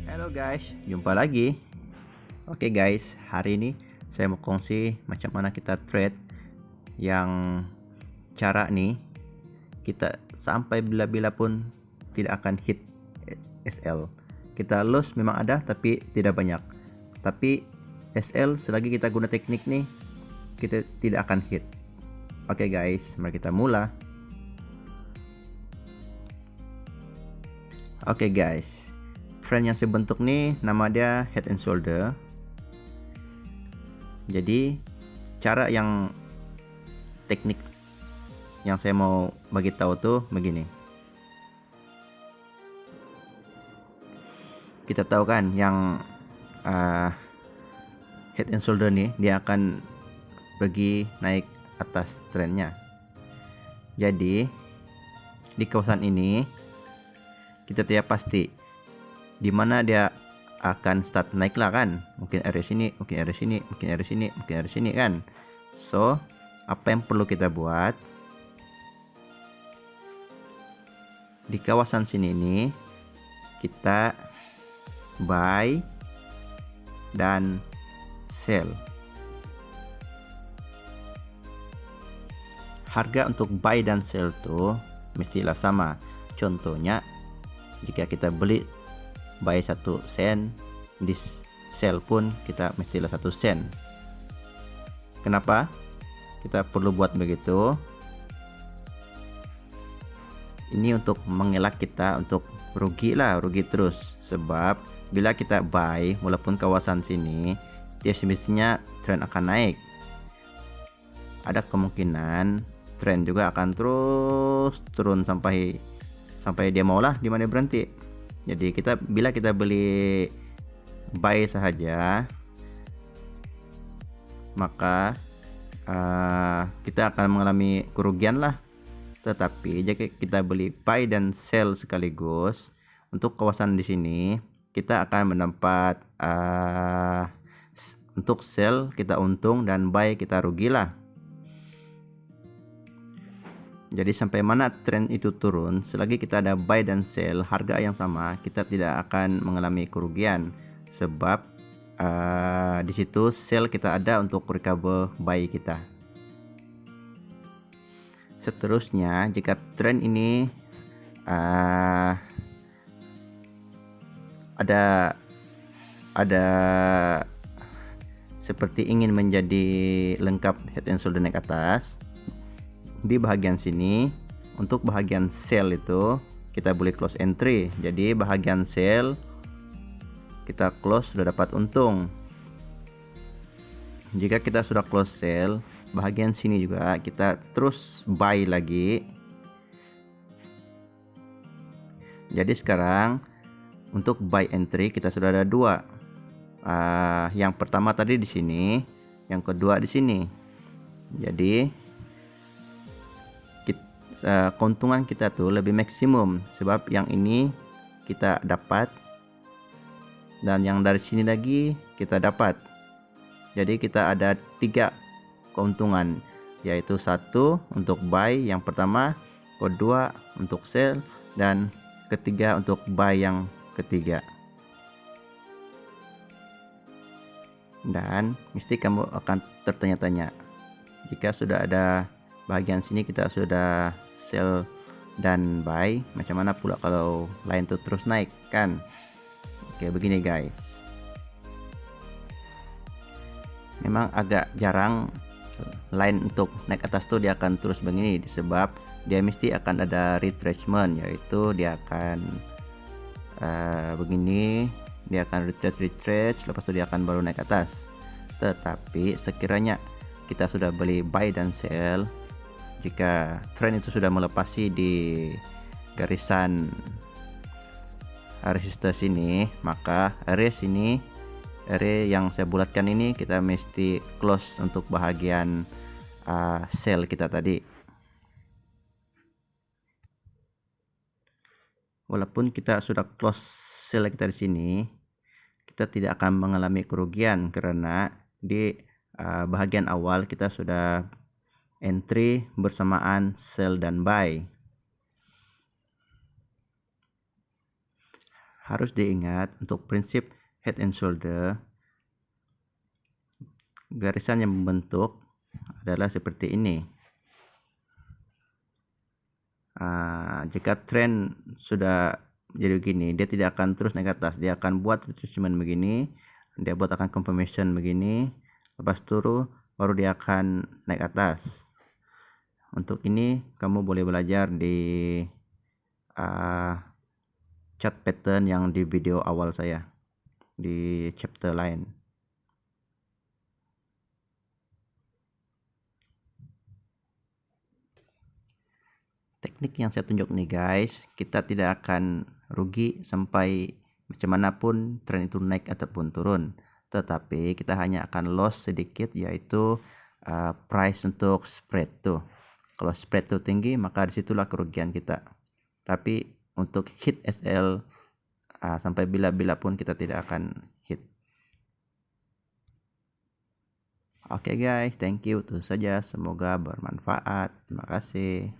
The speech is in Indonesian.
Halo guys, jumpa lagi. Oke guys, hari ini saya mau kongsi macam mana kita trade yang cara nih kita sampai bila-bila pun tidak akan hit SL. Kita loss memang ada tapi tidak banyak. Tapi SL selagi kita guna teknik nih kita tidak akan hit. Oke guys, mari kita mulai. Oke guys, trend yang saya bentuk nih nama dia head and shoulder. Jadi cara yang teknik yang saya mau bagi tahu tuh begini. Kita tahu kan yang head and shoulder nih dia akan pergi naik atas trennya. Jadi di kawasan ini kita tidak pasti di mana dia akan start naik lah kan, mungkin area sini, mungkin area sini, mungkin area sini, mungkin area sini kan. So apa yang perlu kita buat di kawasan sini nih, kita buy dan sell. Harga untuk buy dan sell tuh mestilah sama. Contohnya jika kita beli buy 1 sen, di sell pun kita mestilah 1 sen. Kenapa kita perlu buat begitu? Ini untuk mengelak kita untuk rugi terus. Sebab bila kita buy walaupun kawasan sini, dia semestinya tren akan naik. Ada kemungkinan tren juga akan terus turun sampai dia maulah di mana berhenti. Jadi bila kita beli buy saja, maka kita akan mengalami kerugian lah. Tetapi jika kita beli buy dan sell sekaligus, untuk kawasan di sini kita akan mendapat untuk sell kita untung dan buy kita rugilah. Jadi sampai mana tren itu turun, selagi kita ada buy dan sell harga yang sama, kita tidak akan mengalami kerugian. Sebab di situ sell kita ada untuk recover buy kita. Seterusnya jika tren ini ada seperti ingin menjadi lengkap head and shoulder naik atas, di bahagian sini untuk bahagian sell itu kita boleh close entry. Jadi bahagian sell kita close sudah dapat untung. Jika kita sudah close sell, bahagian sini juga kita terus buy lagi. Jadi sekarang untuk buy entry kita sudah ada dua. Yang pertama tadi di sini, yang kedua di sini. Jadi keuntungan kita tuh lebih maksimum sebab yang ini kita dapat dan yang dari sini lagi kita dapat. Jadi kita ada 3 keuntungan, yaitu 1 untuk buy yang pertama, kedua untuk sell, dan ketiga untuk buy yang ketiga. Dan mesti kamu akan tertanya-tanya, jika sudah ada bagian sini kita sudah sell dan buy, macam mana pula kalau line itu terus naik kan? Oke, begini guys, memang agak jarang line untuk naik atas tuh dia akan terus begini, sebab dia mesti akan ada retracement, yaitu dia akan begini, dia akan retreat, lepas itu dia akan baru naik atas. Tetapi sekiranya kita sudah beli buy dan sell, jika tren itu sudah melepasi di garisan resistance ini, maka area sini, area yang saya bulatkan ini kita mesti close untuk bahagian sell kita tadi. Walaupun kita sudah close sell kita di sini, kita tidak akan mengalami kerugian karena di bahagian awal kita sudah entry bersamaan sell dan buy. harus diingat untuk prinsip head and shoulder, garisan yang membentuk adalah seperti ini. Jika tren sudah jadi begini, dia tidak akan terus naik ke atas, dia akan buat retracement begini, dia buat akan confirmation begini, lepas turun baru dia akan naik ke atas. Untuk ini kamu boleh belajar di chart pattern yang di video awal saya di chapter lain. Teknik yang saya tunjuk nih guys, kita tidak akan rugi sampai macam mana pun tren itu naik ataupun turun, tetapi kita hanya akan loss sedikit, yaitu price untuk spread tuh. Kalau spread tuh tinggi, maka disitulah kerugian kita. Tapi untuk hit SL sampai bila-bila pun kita tidak akan hit. Oke guys, thank you. Itu saja, semoga bermanfaat. Terima kasih.